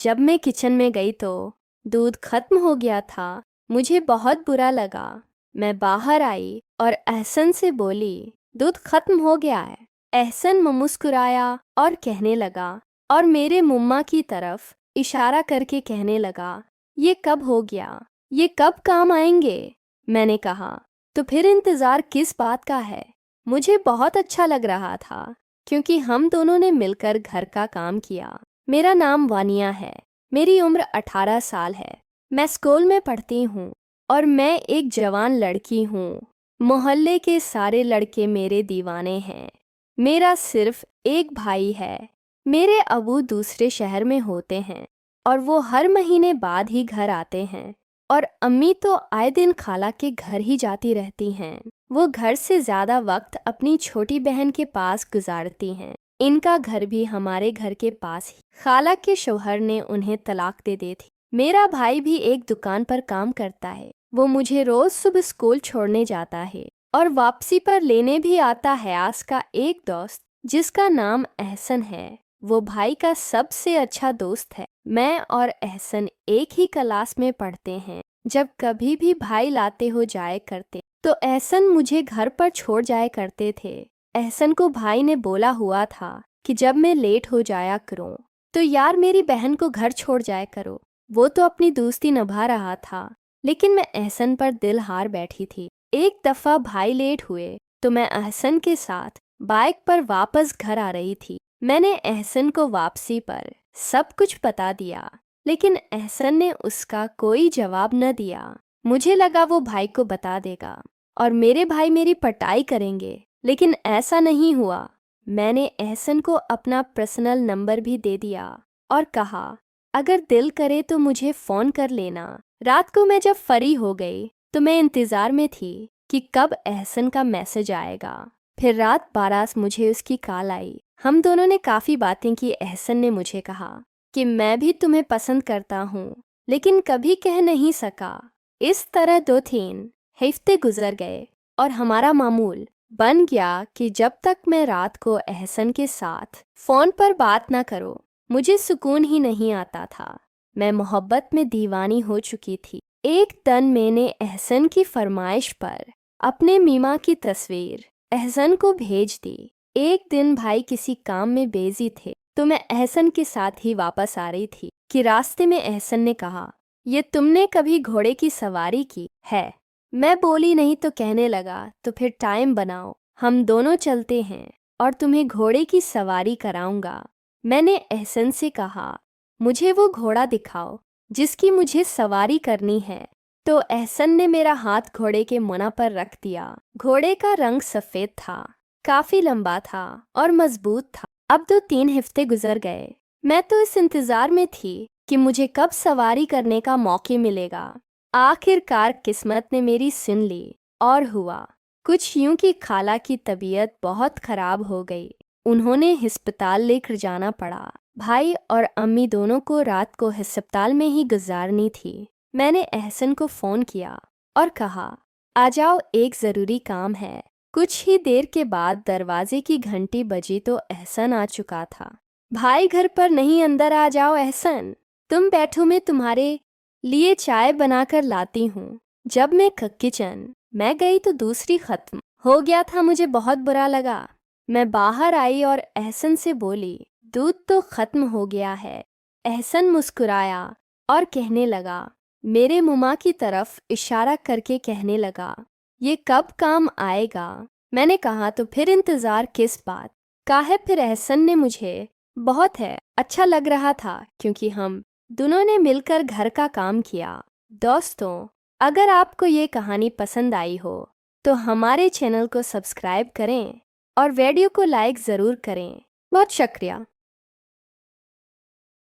जब मैं किचन में गई तो दूध खत्म हो गया था। मुझे बहुत बुरा लगा। मैं बाहर आई और एहसन से बोली, दूध खत्म हो गया है। एहसन मुस्कुराया और कहने लगा और मेरे मुम्मा की तरफ इशारा करके कहने लगा, ये कब हो गया, ये कब काम आएंगे। मैंने कहा, तो फिर इंतज़ार किस बात का है। मुझे बहुत अच्छा लग रहा था क्योंकि हम दोनों ने मिलकर घर का काम किया। मेरा नाम वानिया है। मेरी उम्र 18 साल है। मैं स्कूल में पढ़ती हूँ और मैं एक जवान लड़की हूँ। मोहल्ले के सारे लड़के मेरे दीवाने हैं। मेरा सिर्फ एक भाई है। मेरे अबू दूसरे शहर में होते हैं और वो हर महीने बाद ही घर आते हैं, और अम्मी तो आए दिन खाला के घर ही जाती रहती हैं। वो घर से ज़्यादा वक्त अपनी छोटी बहन के पास गुजारती हैं। इनका घर भी हमारे घर के पास ही। खाला के शौहर ने उन्हें तलाक दे दी थी। मेरा भाई भी एक दुकान पर काम करता है। वो मुझे रोज सुबह स्कूल छोड़ने जाता है और वापसी पर लेने भी आता है। आस का एक दोस्त जिसका नाम एहसन है, वो भाई का सबसे अच्छा दोस्त है। मैं और एहसन एक ही क्लास में पढ़ते हैं। जब कभी भी भाई लाते हो जाए करते तो एहसन मुझे घर पर छोड़ जाया करते थे। एहसन को भाई ने बोला हुआ था कि जब मैं लेट हो जाया करूं तो यार मेरी बहन को घर छोड़ जाया करो। वो तो अपनी दोस्ती निभा रहा था, लेकिन मैं एहसन पर दिल हार बैठी थी। एक दफ़ा भाई लेट हुए तो मैं एहसन के साथ बाइक पर वापस घर आ रही थी। मैंने एहसन को वापसी पर सब कुछ बता दिया, लेकिन एहसन ने उसका कोई जवाब न दिया। मुझे लगा वो भाई को बता देगा और मेरे भाई मेरी पटाई करेंगे, लेकिन ऐसा नहीं हुआ। मैंने एहसन को अपना पर्सनल नंबर भी दे दिया और कहा, अगर दिल करे तो मुझे फ़ोन कर लेना। रात को मैं जब फ्री हो गई तो मैं इंतज़ार में थी कि कब एहसन का मैसेज आएगा। फिर रात 12 मुझे उसकी कॉल आई। हम दोनों ने काफ़ी बातें की। एहसन ने मुझे कहा कि मैं भी तुम्हें पसंद करता हूँ, लेकिन कभी कह नहीं सका। इस तरह 2-3 हफ्ते गुजर गए और हमारा मामूल बन गया कि जब तक मैं रात को एहसन के साथ फ़ोन पर बात ना करूं, मुझे सुकून ही नहीं आता था। मैं मोहब्बत में दीवानी हो चुकी थी। एक दिन मैंने एहसन की फरमाइश पर अपने मीमा की तस्वीर एहसन को भेज दी। एक दिन भाई किसी काम में बिजी थे तो मैं एहसन के साथ ही वापस आ रही थी कि रास्ते में एहसन ने कहा, ये तुमने कभी घोड़े की सवारी की है। मैं बोली नहीं तो कहने लगा, तो फिर टाइम बनाओ, हम दोनों चलते हैं और तुम्हें घोड़े की सवारी कराऊंगा। मैंने एहसन से कहा, मुझे वो घोड़ा दिखाओ जिसकी मुझे सवारी करनी है। तो एहसन ने मेरा हाथ घोड़े के मुना पर रख दिया। घोड़े का रंग सफ़ेद था, काफ़ी लंबा था और मजबूत था। अब 2-3 हफ्ते गुजर गए। मैं तो इस इंतज़ार में थी कि मुझे कब सवारी करने का मौका मिलेगा। आखिरकार किस्मत ने मेरी सुन ली और हुआ कुछ यूं कि खाला की तबीयत बहुत ख़राब हो गई। उन्होंने अस्पताल लेकर जाना पड़ा। भाई और अम्मी दोनों को रात को अस्पताल में ही गुजारनी थी। मैंने एहसन को फ़ोन किया और कहा, आ जाओ, एक ज़रूरी काम है। कुछ ही देर के बाद दरवाजे की घंटी बजी तो एहसन आ चुका था। भाई घर पर नहीं, अंदर आ जाओ एहसन, तुम बैठो, मैं तुम्हारे लिए चाय बनाकर लाती हूँ। जब मैं किचन में गई तो दूसरी खत्म हो गया था। मुझे बहुत बुरा लगा। मैं बाहर आई और एहसन से बोली, दूध तो खत्म हो गया है। एहसन मुस्कुराया और कहने लगा, मेरे मुमा की तरफ इशारा करके कहने लगा, ये कब काम आएगा। मैंने कहा, तो फिर इंतज़ार किस बात का है। फिर एहसन ने मुझे बहुत है अच्छा लग रहा था क्योंकि हम दोनों ने मिलकर घर का काम किया। दोस्तों, अगर आपको ये कहानी पसंद आई हो तो हमारे चैनल को सब्सक्राइब करें और वीडियो को लाइक ज़रूर करें। बहुत शुक्रिया।